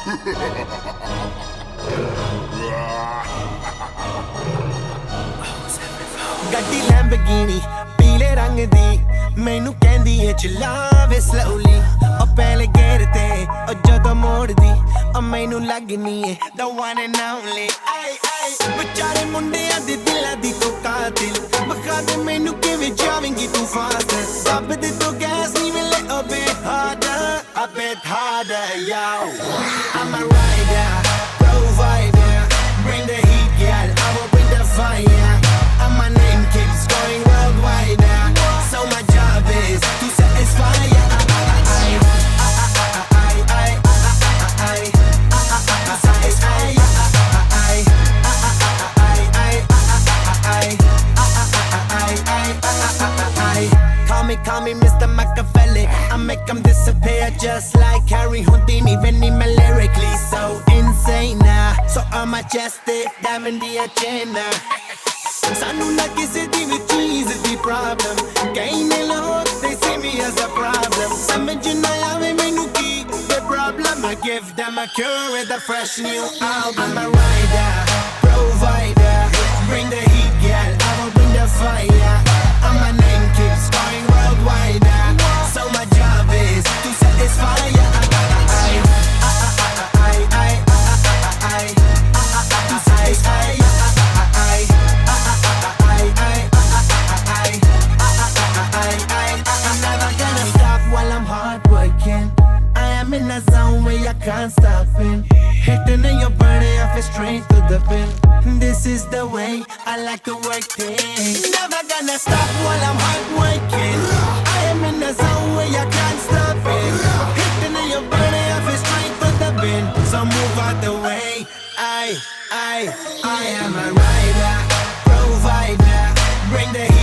ਗੱਡੀ ਲੈਂਬਰਗਿਨੀ ਪੀਲੇ ਰੰਗ ਦੀ ਮੈਨੂੰ ਕਹਿੰਦੀ ਏ ਚਲਾਵੇ ਸਲੋਲੀ ਉਹ ਪਹਿਲੇ ਗੇਰ ਤੇ ਉਹ ਜਦੋਂ ਮੋੜਦੀ ਉਹ ਮੈਨੂੰ ਲੱਗਨੀ ਏ the one and only ਵਿਚਾਰੇ ਮੁੰਡਿਆਂ ਦੇ ਦਿਲਾਂ ਦੀ ਤੂੰ ਕਾਤਿਲ ਬਖਾ ਦੇ ਮੈਨੂੰ ਕਿਵੇਂ ਜਾਵੇਂਗੀ ਤੂੰ ਫਾਸਟ ਦੱਬ ਦੇ ਤੂੰ ਗੈਸ ਨਹੀਂ ਮਿਲੇ a bit harder yo I'm a rider provider bring the heat girl I will bring the fire and my name keeps going worldwide so my job is to satisfy Call me Mr. Machiavelli I make them disappear just like Harry Houdini Veni me lyrically so insane so I'm majestic diamond the agenda Sanu na kisi di vi cheese di problem Kahin lahot they see me as a problem Samajh na aave mainu ki the problem I give them a cure with a fresh new album I'm a rider provider bring the heat girl I will bring the fire and my name keeps going worldwide so my job is to satisfy in a zone where I can't stop in Hitting in your body, I feel straight to the pin This is the way I like to work things Never gonna stop while I'm hard working I am in a zone where I can't stop it Hitting in your body, I feel straight to the pin So move out the way I am a rider, provider Bring the